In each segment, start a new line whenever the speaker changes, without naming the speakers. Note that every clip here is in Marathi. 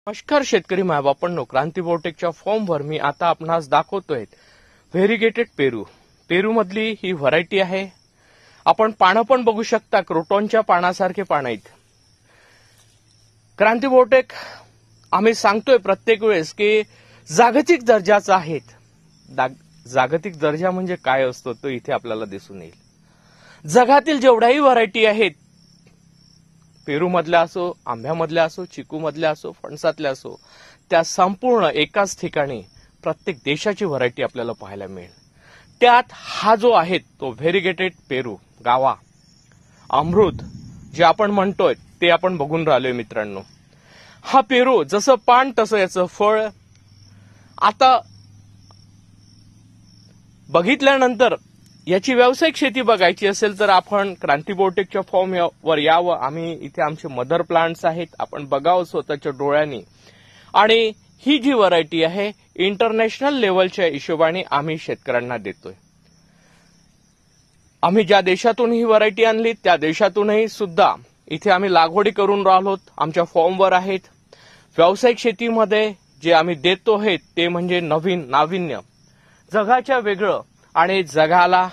नमस्कार शेतकरी मायबापांनो, क्रांती बायोटेकच्या फॉर्मवर मी आता आपणास दाखवतोय व्हेरिगेटेड पेरू. पेरूमधली ही व्हरायटी आहे. आपण पानं पण बघू शकता, क्रोटॉनच्या पानासारखे पानं आहेत. क्रांती बायोटेक आम्ही सांगतोय प्रत्येक वेळेस की जागतिक दर्जाचा आहेत. जागतिक दर्जा म्हणजे काय असतो तो इथे आपल्याला दिसून येईल. जगातील जेवढ्याही व्हरायटी आहेत, पेरूमधल्या असो, आंब्यामधल्या असो, चिकूमधल्या असो, फणसातल्या असो, त्या संपूर्ण एकाच ठिकाणी प्रत्येक देशाची व्हरायटी आपल्याला पाहायला मिळेल. त्यात हा जो आहे तो व्हेरिगेटेड पेरू, गावा, अमृत जे आपण म्हणतोय ते आपण बघून राहिलोय मित्रांनो. हा पेरू जसं पान तसं याचं फळ. आता बघितल्यानंतर याची व्यावसायिक शेती बघायची असेल तर आपण क्रांती बायोटेकच्या फॉर्मवर यावं. आम्ही इथे आमचे मदर प्लांट्स आहेत, आपण बघावं स्वतःच्या डोळ्यांनी. आणि ही जी व्हरायटी आहे इंटरनॅशनल लेवलच्या हिशोबाने आम्ही शेतकऱ्यांना देतोय. आम्ही ज्या देशातून ही व्हरायटी आणली त्या देशातूनही सुद्धा इथे आम्ही लागवडी करून राहिलो, आमच्या फॉर्मवर आहेत. व्यावसायिक शेतीमध्ये जे आम्ही देतो आहे ते म्हणजे नवीन नाविन्य, जगाच्या वेगळं आणि जगाला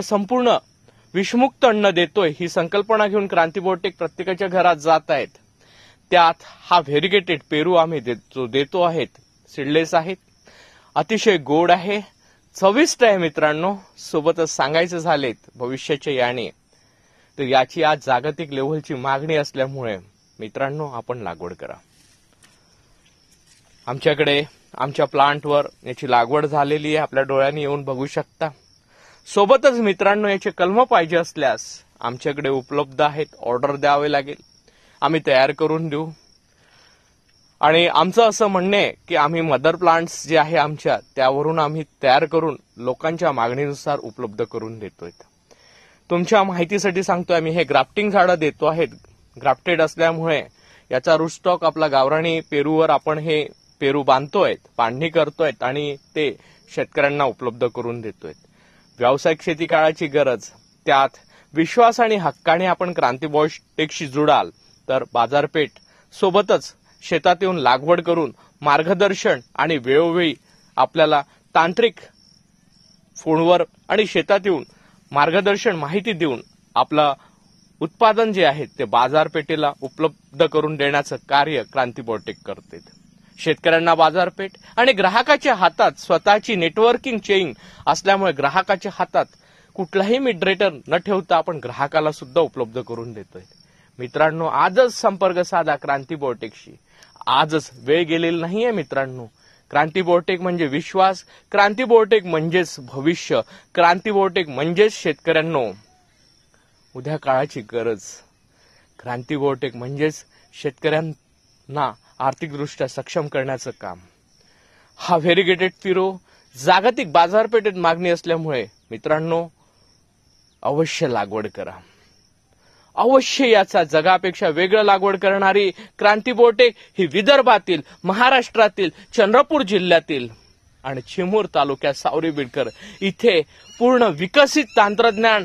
संपूर्ण विषमुक्त अन्न देतोय ही संकल्पना घेऊन क्रांती बायोटेक प्रत्येकाच्या घरात जात आहेत. त्यात हा व्हेरिगेटेड पेरू आम्ही देतो आहेत. सीडलेस आहेत, अतिशय गोड आहे, चविष्ट आहे मित्रांनो. सोबतच सांगायचं झालेत भविष्याच्या याने तर याची आज जागतिक लेव्हलची मागणी असल्यामुळे मित्रांनो आपण लागवड करा. आमच्याकडे आमच्या प्लांटवर याची लागवड झालेली आहे, आपल्या डोळ्यांनी येऊन बघू शकता. सोबतच मित्रांनो याचे कलम पाहिजे असल्यास आमच्याकडे उपलब्ध आहेत. ऑर्डर द्यावे लागेल, आम्ही तयार करून देऊ. आणि आमचं असं म्हणणं आहे की आम्ही मदर प्लांट्स जे आहे आमच्या त्यावरून आम्ही तयार करून लोकांच्या मागणीनुसार उपलब्ध करून देतोय. तुमच्या माहितीसाठी सांगतोय, आम्ही हे ग्राफ्टिंग झाडं देतो आहेत. ग्राफ्टेड असल्यामुळे याचा रूट स्टॉक आपला गावरानी पेरूवर आपण हे पेरू बांधतोय, पाडणी करतोय आणि ते शेतकऱ्यांना उपलब्ध करून देतोय. व्यावसायिक शेती काळाची गरज, त्यात विश्वास आणि हक्काने आपण क्रांती बायोटेकशी जुडाल तर बाजारपेठ सोबतच शेतात येऊन लागवड करून मार्गदर्शन आणि वेळोवेळी आपल्याला तांत्रिक फोनवर आणि शेतात येऊन मार्गदर्शन माहिती देऊन आपलं उत्पादन जे आहे ते बाजारपेठेला उपलब्ध करून देण्याचं कार्य क्रांती बायोटेक करते. शेतकऱ्यांना बाजारपेठ आणि ग्राहकाच्या हातात स्वतःची नेटवर्किंग चेन असल्यामुळे ग्राहकाच्या हातात कुठलाही मिडरेटर न ठेवता आपण ग्राहकाला सुद्धा उपलब्ध करून देतोय. मित्रांनो आजच संपर्क साधा क्रांती बायोटेकशी. आजच वेळ गेलेली नाहीये मित्रांनो. क्रांती बायोटेक म्हणजे विश्वास, क्रांती बायोटेक म्हणजेच भविष्य, क्रांती बायोटेक म्हणजेच शेतकऱ्यांनो उद्या काळाची गरज. क्रांती बायोटेक म्हणजेच शेतकऱ्यांना आर्थिकदृष्ट्या सक्षम करण्याचं काम. हा व्हेरिगेटेड पेरू जागतिक बाजारपेठेत मागणी असल्यामुळे मित्रांनो अवश्य लागवड करा. अवश्य याचा जगापेक्षा वेगळं लागवड करणारी क्रांती बायोटेक ही विदर्भातील, महाराष्ट्रातील, चंद्रपूर जिल्ह्यातील आणि चिमूर तालुक्यात सावरी बिडकर इथे पूर्ण विकसित तंत्रज्ञान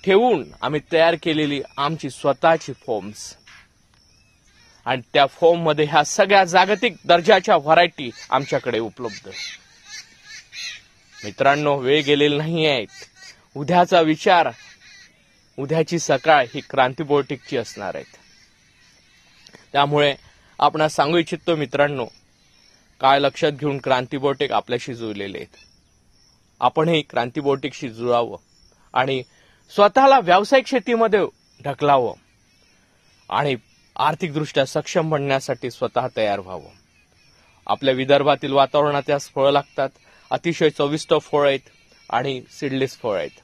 ठेवून आम्ही तयार केलेली आमची स्वतःची फॉर्म्स आणि त्या फॉर्ममध्ये ह्या सगळ्या जागतिक दर्जाच्या व्हरायटी आमच्याकडे उपलब्ध. मित्रांनो वेळ गेलेली नाही आहे. उद्याचा विचार, उद्याची सकाळ ही क्रांती बायोटेकची असणार आहे. त्यामुळे आपण सांगू इच्छितो मित्रांनो, काय लक्षात घेऊन क्रांती बायोटेक आपल्याशी जुळलेले आहेत. आपणही क्रांती बायोटेकशी जुळावं आणि स्वतःला व्यावसायिक शेतीमध्ये ढकलावं आणि आर्थिकदृष्ट्या सक्षम बनण्यासाठी स्वतः तयार व्हावं. आपल्या विदर्भातील वातावरणात यास फळं लागतात, अतिशय चविष्ट फळ आहेत आणि सीडलेस फळ आहेत.